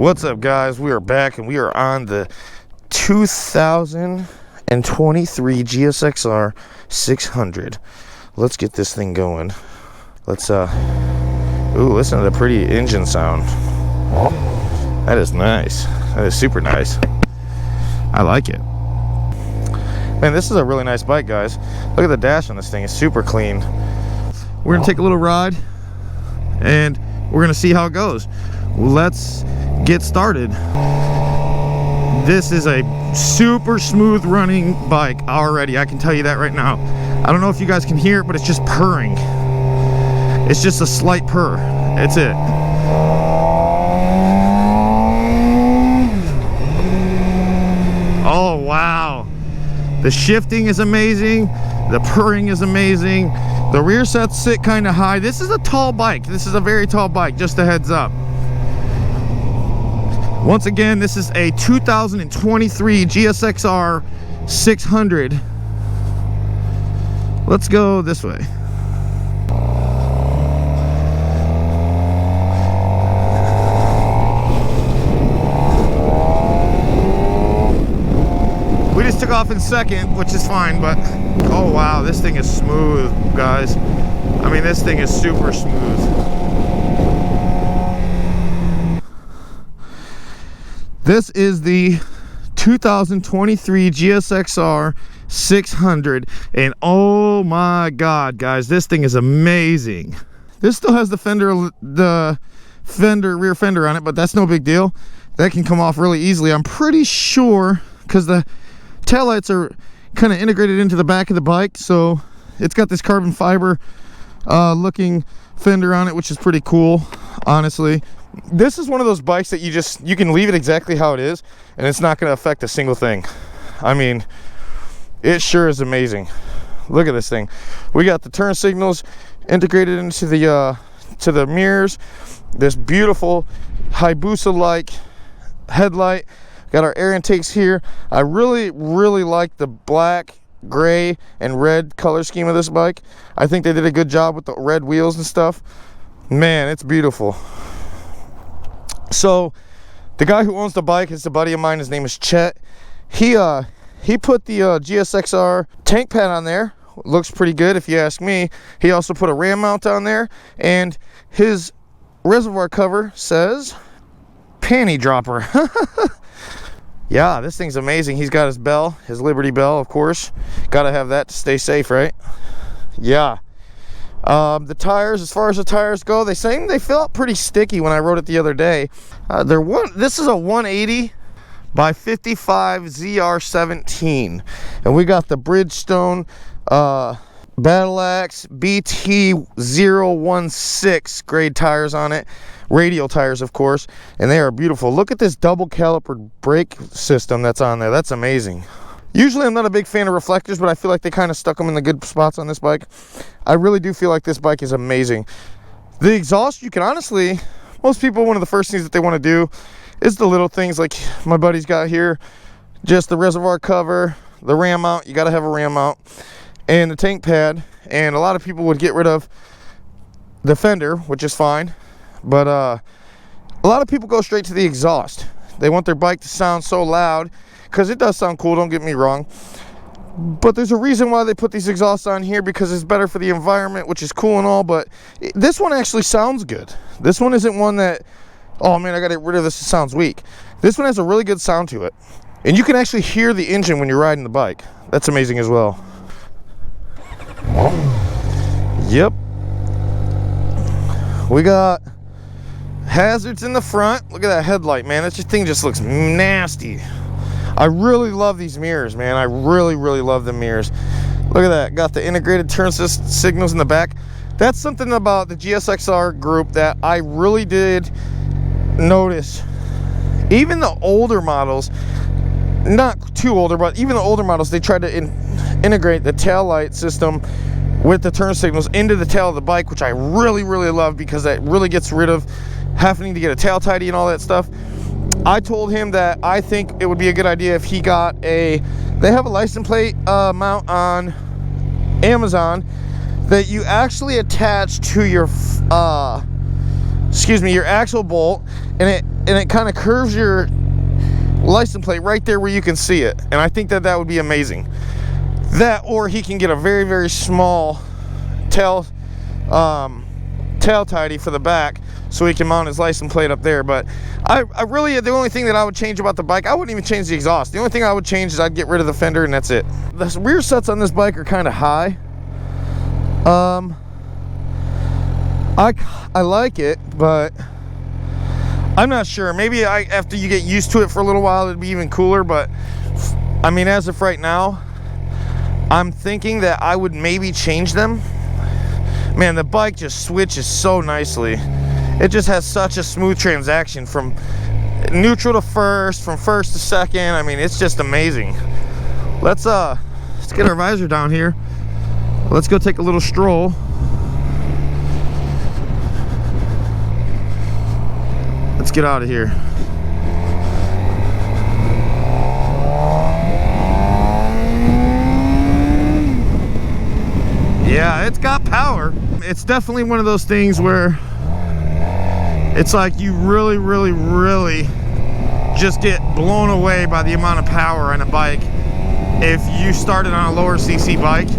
What's up, guys? We are back and we are on the 2023 Gsx R600. Let's get this thing going. Let's ooh, listen to the pretty engine sound. That is nice. That is super nice. I like it. Man, this is a really nice bike, guys. Look at the dash on this thing. It's super clean. We're gonna take a little ride and we're gonna see how it goes. Let's get started. This is a super smooth running bike already. I can tell you that right now. I don't know if you guys can hear it, but it's just purring. It's just a slight purr. That's it. Oh, wow. The shifting is amazing. The purring is amazing. The rear sets sit kind of high. This is a tall bike. This is a very tall bike, just a heads up. Once again, this is a 2023 Gsx R600. Let's go this way. We just took off in second, which is fine, but oh wow, this thing is smooth, guys. I mean, this thing is super smooth. This is the 2023 Gsx R600, and oh my god, guys, this thing is amazing. This still has the rear fender on it, but that's no big deal. That can come off really easily, I'm pretty sure, because the taillights are kind of integrated into the back of the bike, so it's got this carbon fiber looking fender on it, which is pretty cool, honestly. This is one of those bikes that you can leave it exactly how it is and it's not going to affect a single thing. I mean, it sure is amazing. Look at this thing. We got the turn signals integrated into the to the mirrors. This beautiful Hayabusa like headlight. Got our air intakes here. I really like the black, gray, and red color scheme of this bike. I think they did a good job with the red wheels and stuff. Man, it's beautiful. So the guy who owns the bike is a buddy of mine. His name is Chet. He put the Gsx R tank pad on there. Looks pretty good if you ask me. He also put a ram mount on there, and his reservoir cover says panty dropper. Yeah, this thing's amazing. He's got his bell, his Liberty bell, of course. Gotta have that to stay safe, right? Yeah. The tires, as far as the tires go, they felt pretty sticky when I rode it the other day. This is a 180 by 55 ZR17, and we got the Bridgestone Battle Axe BT016 grade tires on it, radial tires, of course, and they are beautiful. Look at this double caliper brake system that's on there. That's amazing. Usually I'm not a big fan of reflectors, but I feel like they kind of stuck them in the good spots on this bike. I really do feel like this bike is amazing. The exhaust, you can honestly, most people, one of the first things that they want to do is the little things like my buddy's got here. Just the reservoir cover, the ram mount, you got to have a ram mount, and the tank pad. And a lot of people would get rid of the fender, which is fine. But a lot of people go straight to the exhaust. They want their bike to sound so loud, because it does sound cool, don't get me wrong, but there's a reason why they put these exhausts on here, because it's better for the environment, which is cool and all. But this one actually sounds good. This one isn't one that, oh man, I gotta get rid of this, it sounds weak. This one has a really good sound to it, and you can actually hear the engine when you're riding the bike. That's amazing as well. Yep, we got hazards in the front. Look at that headlight, man. This thing just looks nasty. I really love these mirrors, man. I really love the mirrors. Look at that. Got the integrated turn signals in the back. That's something about the Gsx R group that I really did notice. Even the older models, not too older, but even the older models, they tried to integrate the tail light system with the turn signals into the tail of the bike, which I really love, because that really gets rid of having to get a tail tidy and all that stuff. I told him that I think it would be a good idea if he got they have a license plate mount on Amazon that you actually attach to your your axle bolt, and it and it kind of curves your license plate right there where you can see it. And I think that that would be amazing. That, or he can get a very, very small tail tidy for the back so he can mount his license plate up there. But I really, the only thing that I would change about the bike, I wouldn't even change the exhaust. The only thing I would change is I'd get rid of the fender, and that's it. The rear sets on this bike are kind of high. I like it, but I'm not sure. Maybe after you get used to it for a little while, it'd be even cooler. But I mean, as of right now, I'm thinking that I would maybe change them. Man, the bike just switches so nicely. It just has such a smooth transaction from neutral to first, from first to second. I mean, it's just amazing. Let's get our visor down here. Let's go take a little stroll. Let's get out of here. Yeah, it's got power. It's definitely one of those things where it's like you really, really, really just get blown away by the amount of power on a bike. If you started on a lower CC bike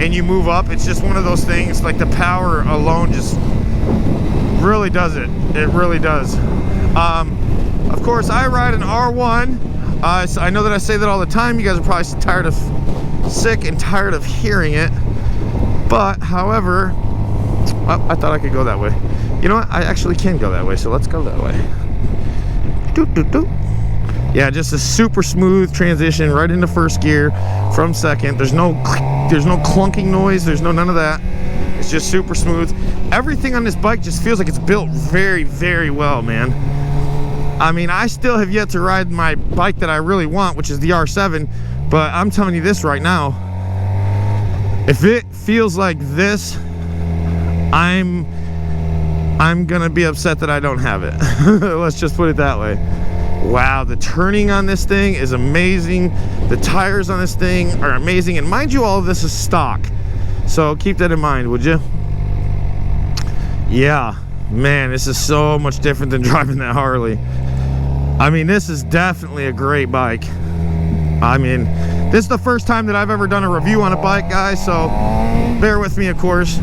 and you move up, it's just one of those things, like the power alone just really does it. It really does. Of course, I ride an R1. So I know that I say that all the time. You guys are probably sick and tired of hearing it. But, however, oh, I thought I could go that way. You know what? I actually can go that way, so let's go that way. Doot, doot, doot. Yeah, just a super smooth transition right into first gear from second. There's no clunking noise. There's none of that. It's just super smooth. Everything on this bike just feels like it's built very, very well, man. I mean, I still have yet to ride my bike that I really want, which is the R7. But I'm telling you this right now. If it feels like this, I'm gonna be upset that I don't have it. Let's just put it that way. Wow, the turning on this thing is amazing. The tires on this thing are amazing. And mind you, all of this is stock. So keep that in mind, would you? Yeah, man, this is so much different than driving that Harley. I mean, this is definitely a great bike. I mean, this is the first time that I've ever done a review on a bike, guys, so bear with me, of course.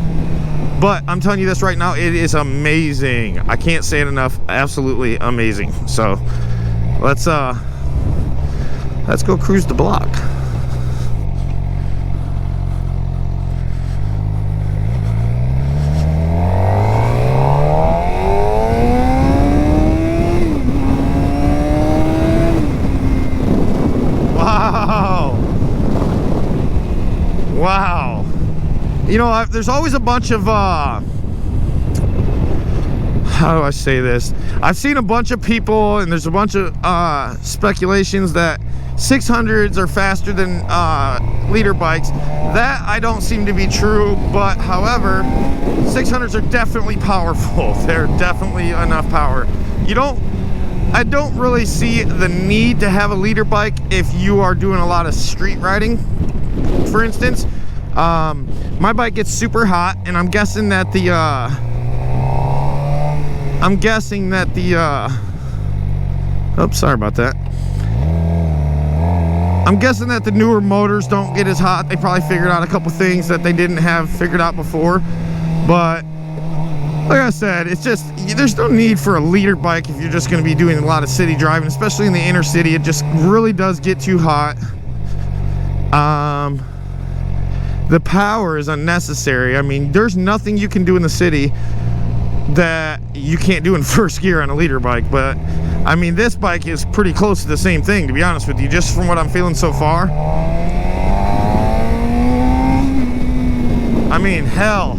But I'm telling you this right now, it is amazing. I can't say it enough. Absolutely amazing. So let's go cruise the block. Wow. You know, there's always a bunch of, how do I say this? I've seen a bunch of people, and there's a bunch of speculations that 600s are faster than liter bikes. That I don't seem to be true, but however, 600s are definitely powerful. They're definitely enough power. I don't really see the need to have a liter bike if you are doing a lot of street riding. For instance, my bike gets super hot, and I'm guessing that the oops, sorry about that. I'm guessing that the newer motors don't get as hot. They probably figured out a couple things that they didn't have figured out before. But like I said, it's just, there's no need for a liter bike if you're just going to be doing a lot of city driving, especially in the inner city. It just really does get too hot. The power is unnecessary. I mean, there's nothing you can do in the city that you can't do in first gear on a liter bike. But I mean, this bike is pretty close to the same thing, to be honest with you, just from what I'm feeling so far. I mean, hell,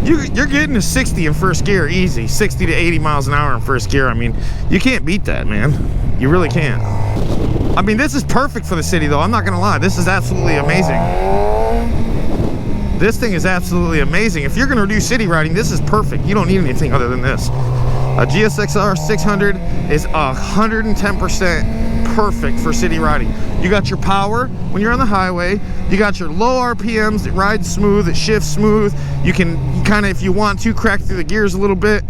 you're getting to 60 in first gear easy. 60 to 80 miles an hour in first gear. I mean, you can't beat that, man. You really can't. I mean, this is perfect for the city, though. I'm not gonna lie. This is absolutely amazing. This thing is absolutely amazing. If you're gonna do city riding, this is perfect. You don't need anything other than this. A Gsx R600 is 110% perfect for city riding. You got your power when you're on the highway. You got your low RPMs that ride smooth, that shifts smooth. You can kind of, if you want to, crack through the gears a little bit.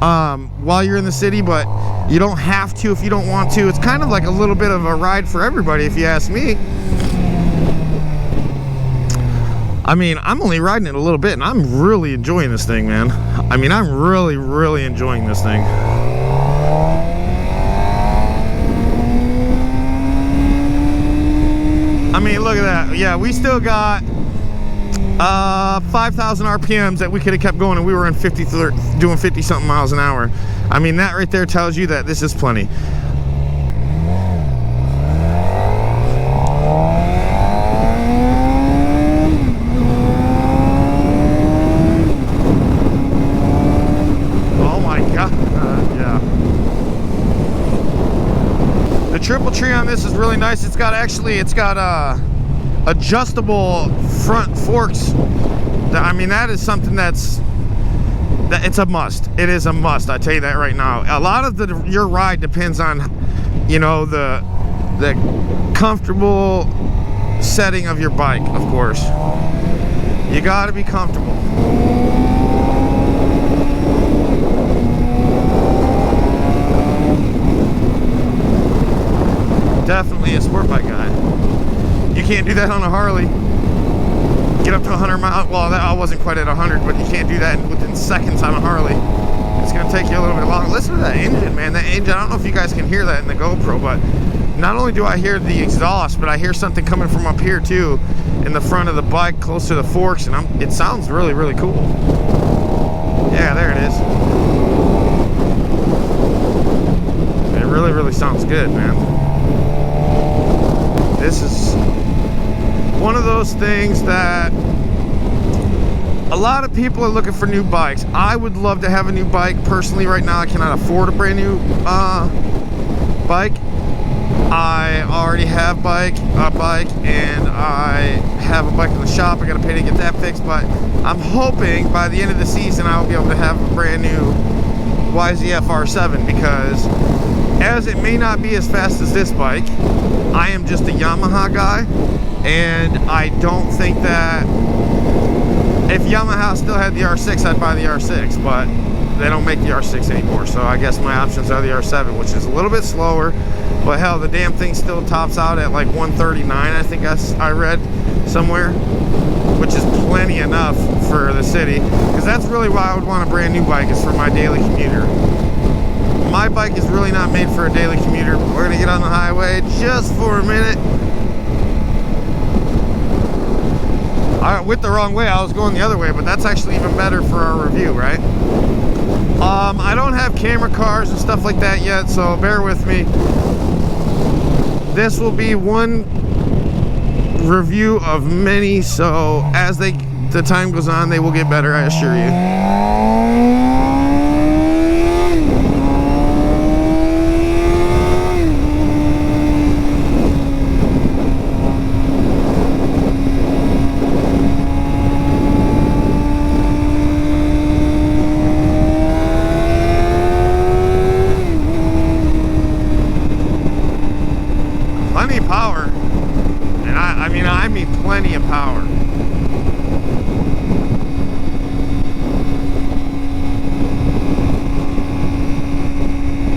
while you're in the city, but you don't have to if you don't want to. It's kind of like a little bit of a ride for everybody, if you ask me. I mean, I'm only riding it a little bit, and I'm really enjoying this thing, man. I mean, I'm really, really enjoying this thing. I mean, look at that. Yeah, we still got 5,000 RPMs that we could have kept going, and we were in doing 50 something miles an hour. I mean, that right there tells you that this is plenty. Oh my god. Yeah. The triple tree on this is really nice. It's got adjustable front forks. I mean, that is something it's a must. It is a must, I tell you that right now. A lot of your ride depends on, you know, the comfortable setting of your bike, of course. You got to be comfortable. Definitely a sport bike guy. You can't do that on a Harley. Get up to 100 miles. Well, I wasn't quite at 100, but you can't do that within seconds on a Harley. It's going to take you a little bit longer. Listen to that engine, man. That engine, I don't know if you guys can hear that in the GoPro, but not only do I hear the exhaust, but I hear something coming from up here too, in the front of the bike, close to the forks, and it sounds really, really cool. Yeah, there it is. It really, really sounds good, man. This is one of those things that a lot of people are looking for new bikes. I would love to have a new bike. Personally, right now, I cannot afford a brand new bike. I already have a bike, and I have a bike in the shop. I gotta pay to get that fixed, but I'm hoping by the end of the season I'll be able to have a brand new Gsx R600, because as it may not be as fast as this bike, I am just a Yamaha guy, and I don't think that if Yamaha still had the R6, I'd buy the R6, but they don't make the R6 anymore, so I guess my options are the R7, which is a little bit slower, but hell, the damn thing still tops out at like 139, I think I read somewhere, which is plenty enough for the city, because that's really why I would want a brand new bike, is for my daily commuter. My bike is really not made for a daily commuter. We're gonna get on the highway just for a minute. I went the wrong way. I was going the other way, but that's actually even better for our review, right? I don't have camera cars and stuff like that yet, so bear with me. This will be one review of many, so as the time goes on, they will get better, I assure you. Plenty of power, and I mean plenty of power.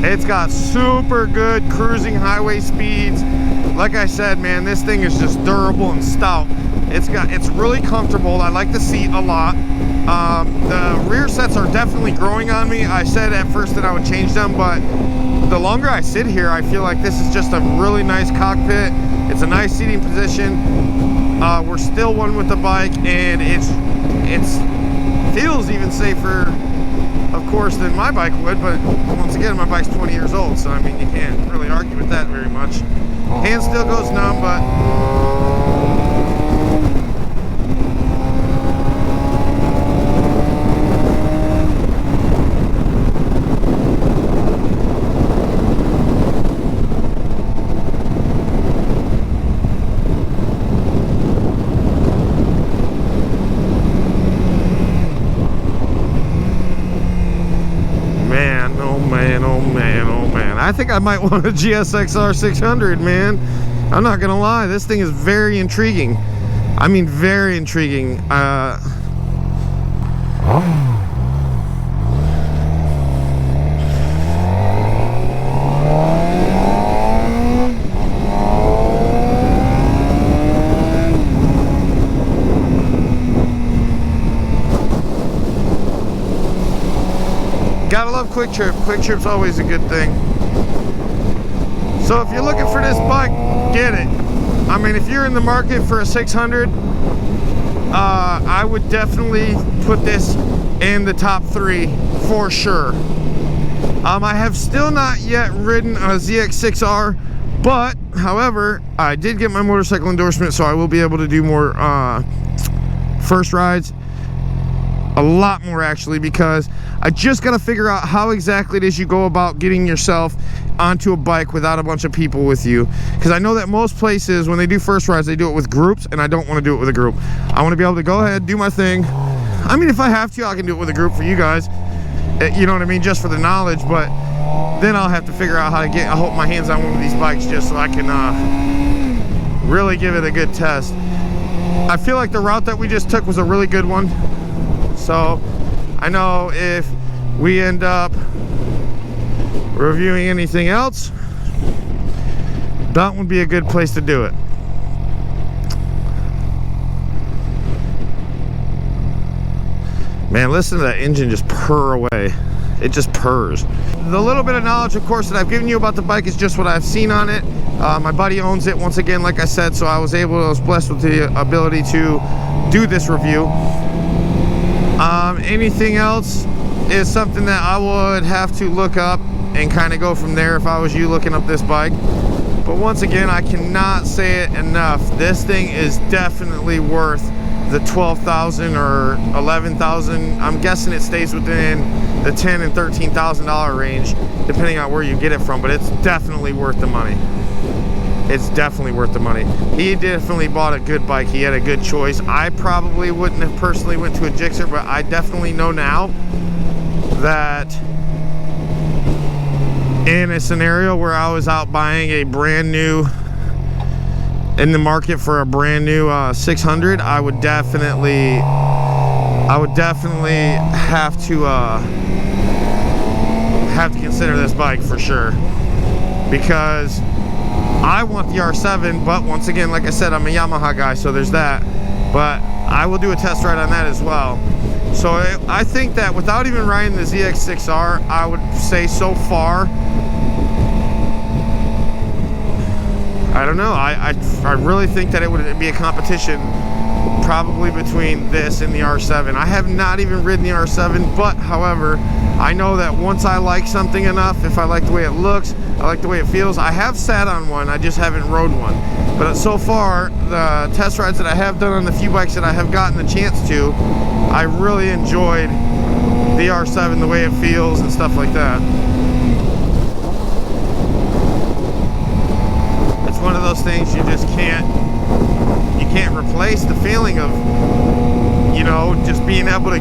It's got super good cruising highway speeds. Like I said, man, this thing is just durable and stout. It's really comfortable. I like the seat a lot. The rear sets are definitely growing on me. I said at first that I would change them, but the longer I sit here, I feel like this is just a really nice cockpit. It's a nice seating position. We're still one with the bike, and it feels even safer, of course, than my bike would, but once again, my bike's 20 years old, so I mean, you can't really argue with that very much. Hand still goes numb, but I think I might want a Gsx R600, man. I'm not gonna lie, this thing is very intriguing. I mean, very intriguing. love Quick Trip. Quick Trip's always a good thing. So if you're looking for this bike, get it. I mean, if you're in the market for a 600, I would definitely put this in the top 3 for sure. I have still not yet ridden a Gsx R, but however, I did get my motorcycle endorsement, so I will be able to do more first rides. A lot more actually, because I just got to figure out how exactly it is you go about getting yourself onto a bike without a bunch of people with you, because I know that most places when they do first rides they do it with groups, and I don't want to do it with a group. I want to be able to go ahead, do my thing. I mean, if I have to, I can do it with a group for you guys, you know what I mean, just for the knowledge. But then I'll have to figure out how to get my hands on one of these bikes just so I can really give it a good test. I feel like the route that we just took was a really good one. So I know if we end up reviewing anything else, that would be a good place to do it. Man, listen to that engine just purr away. It just purrs. The little bit of knowledge, of course, that I've given you about the bike is just what I've seen on it. My buddy owns it, once again, like I said, so I was blessed with the ability to do this review. Anything else is something that I would have to look up and kind of go from there if I was you looking up this bike. But once again, I cannot say it enough. This thing is definitely worth the $12,000 or $11,000. I'm guessing it stays within the $10,000 and $13,000 range, depending on where you get it from. But it's definitely worth the money. It's definitely worth the money. He definitely bought a good bike. He had a good choice. I probably wouldn't have personally went to a Gsx, but I definitely know now that in a scenario where I was out buying a brand new, in the market for a brand new 600, I would definitely have to consider this bike for sure, because I want the R7, but once again, like I said, I'm a Yamaha guy, so there's that. But I will do a test ride on that as well. So I think that without even riding the Gsx R, I would say so far, I don't know, I really think that it would be a competition probably between this and the R7. I have not even ridden the R7, but however, I know that once I like something enough, if I like the way it looks, I like the way it feels. I have sat on one, I just haven't rode one. But so far, the test rides that I have done on the few bikes that I have gotten the chance to, I really enjoyed the R7, the way it feels and stuff like that. It's one of those things you just can't replace the feeling of, you know, just being able to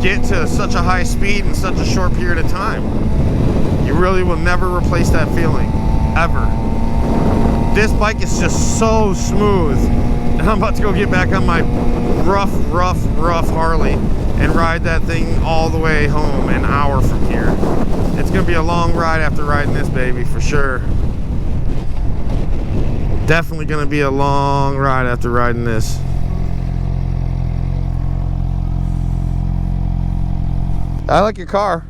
get to such a high speed in such a short period of time. You really will never replace that feeling, ever. This bike is just so smooth. And I'm about to go get back on my rough Harley and ride that thing all the way home, an hour from here. It's gonna be a long ride after riding this baby, for sure. Definitely gonna be a long ride after riding this. I like your car.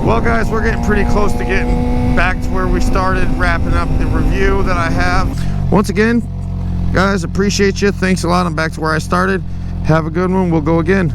Well guys, we're getting pretty close to getting back to where we started, wrapping up the review that I have. Once again, guys, appreciate you. Thanks a lot. I'm back to where I started. Have a good one. We'll go again.